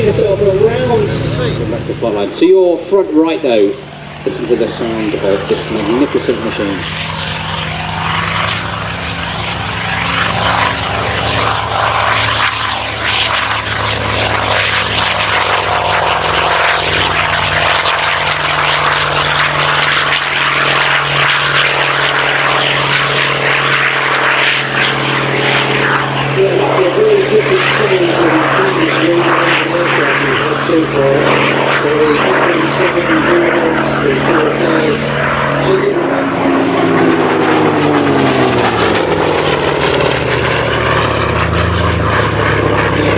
get yourself around the flight line. To your front right though, listen to the sound of this magnificent machine. So far, so the 47 Jordan's, the Corsairs,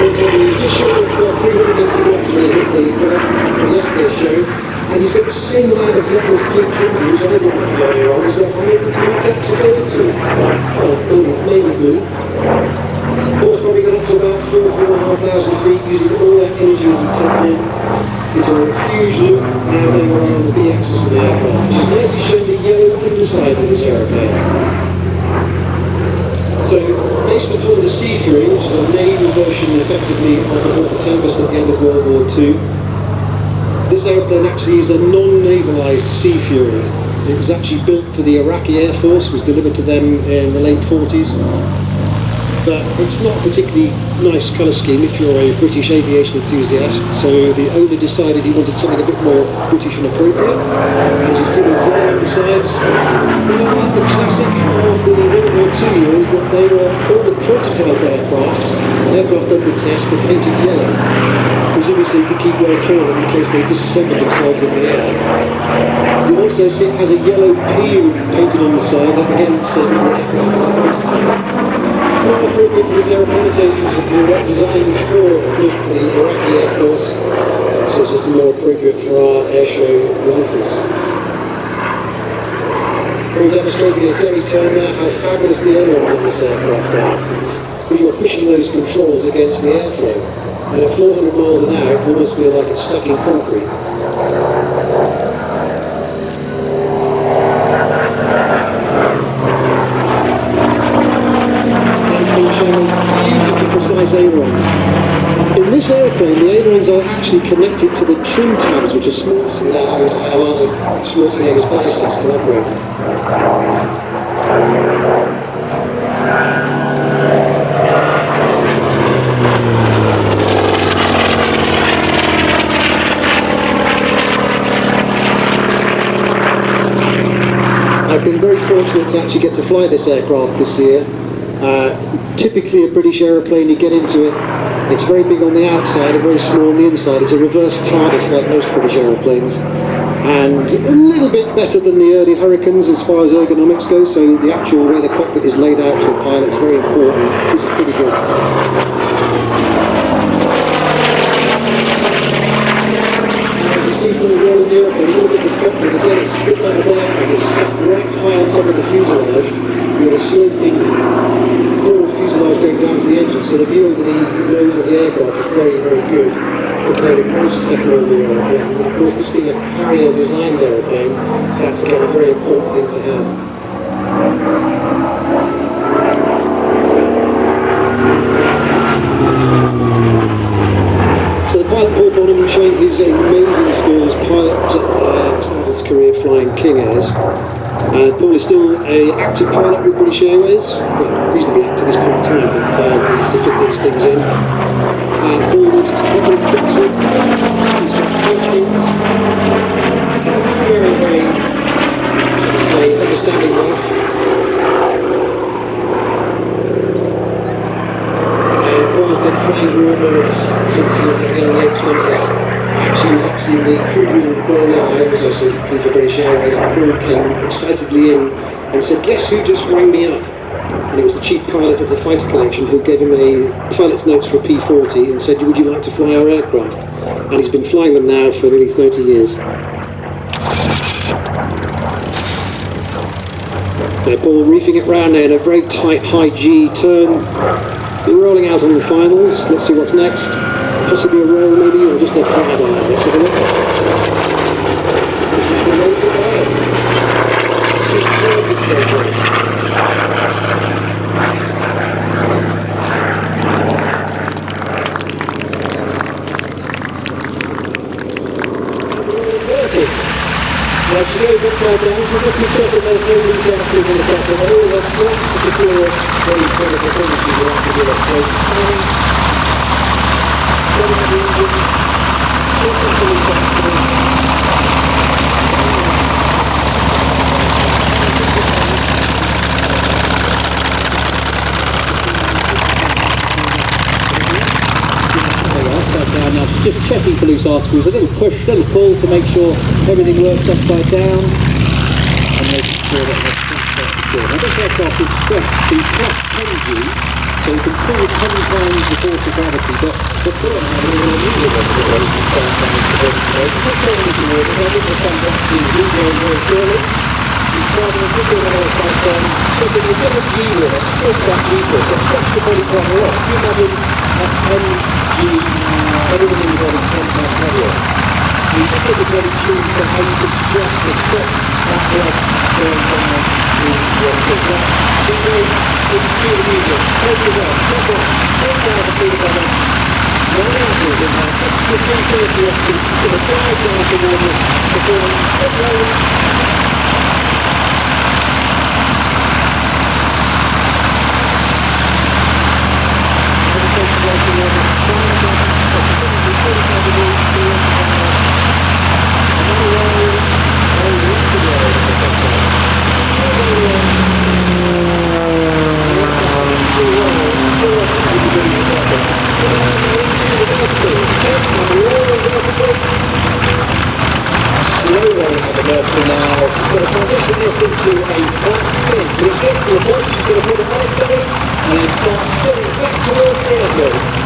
also we just showed 300 metres watts when he hit the yesterday's show, and he's got the same amount of levels 320, which I didn't have earlier on. He's got 100 gap to go to. Oh, mainly blue. Horse probably got up to about 4,500 feet using all that energy as he tapped in into a huge loop now going around the B-axis of the aircraft, which is nicely showing the yellow underside of this aeroplane. So, based upon the Seafury, which is a naval version effectively of the Hawker Tempest at the end of World War II, this aeroplane actually is a non-navalised Seafury. It was actually built for the Iraqi Air Force, was delivered to them in the late 40s. But it's not a particularly nice colour scheme if you're a British aviation enthusiast, so the owner decided he wanted something a bit more British and appropriate. And as you see these yellow undersides, they are the classic of the World War II years, that they were all the prototype aircraft under test were painted yellow, presumably so you could keep well clear of them in case they disassembled themselves in the air. You also see it has a yellow P painted on the side, that again says that the aircraft is a prototype. Not appropriate to this aeroplane, so it's designed for the Iraqi Air Force, so it's just more appropriate for our airshow visitors. We're demonstrating a Derry turn there how fabulous the ailerons of this aircraft are. When you're pushing those controls against the airflow, and at 400 miles an hour, it can almost feel like it's stuck in concrete. Beautifully precise ailerons. In this airplane, the ailerons are actually connected to the trim tabs, which are small, so they allow Schwarzenegger's biceps to operate. I've been very fortunate to actually get to fly this aircraft this year. Typically a British aeroplane, you get into it, it's very big on the outside and very small on the inside. It's a reverse TARDIS like most British aeroplanes, and a little bit better than the early Hurricanes as far as ergonomics go, so the actual way the cockpit is laid out to a pilot is very important. This is pretty good. As you see pretty well in the airplane, you look at the cockpit again, it's stripped out of aircraft, it's set right high on top of the fuselage with a sloping forward fuselage going down to the engine, so the view over the nose of the aircraft is very, very good compared to most Second World War airplanes. And of course, this being a Harrier designed airplane, that's again a very important thing to have. So the pilot Paul Bonham showing his amazing skills. Pilot started his career flying King Airs. Paul is still an active pilot with British Airways. Well, reasonably active, he's part-time, but he has to fit these things in. Paul lives probably to Bexford. He's got 4 kids. Very, very, should I say, understanding wife. And Paul has been flying warbirds since he was in the late 20s. She was actually in the crew room in Berlin. I also flew for British Airways, and Paul came excitedly in and said, "Guess who just rang me up?" And it was the chief pilot of the fighter collection who gave him a pilot's notes for a P-40 and said, "Would you like to fly our aircraft?" And he's been flying them now for nearly 30 years. Now Paul reefing it round now in a very tight high G turn. We're rolling out on the finals. Let's see what's next. Possibly a roll maybe, or just a fly by. Let's have a look. Superb display. upside down, so just be checking there's no loose articles in the back of all the straps to secure any kind of performance you want to do it. So, setting up the engine, checking for loose articles. Now just checking for loose articles, a little push, a little pull to make sure everything works upside down and making sure that that's secure. Now this aircraft is stressed to plus 10G, so you can pull 10 times the force of gravity, but before it had a little medium of the way to start down to the road. It's not going to work, I think we'll come back to the very clearly. It's starting to put it on our side, but the different G with it, still that G force, it stretches the body quite a lot. You imagine at 10G, everything in the body is 10 times heavier. So you just get the body tuned to how you can stress the stop that blood going down to the foot. It's really easy. Take it out, step on, take down the feet of us. No angles in that, extra 330 oxygen, you're going to drive down towards us before you slowly at the vertical now. He's going to transition this into a flat spin. So he gets to the top, he's going to put a nice belly and then start spinning back towards the airfield.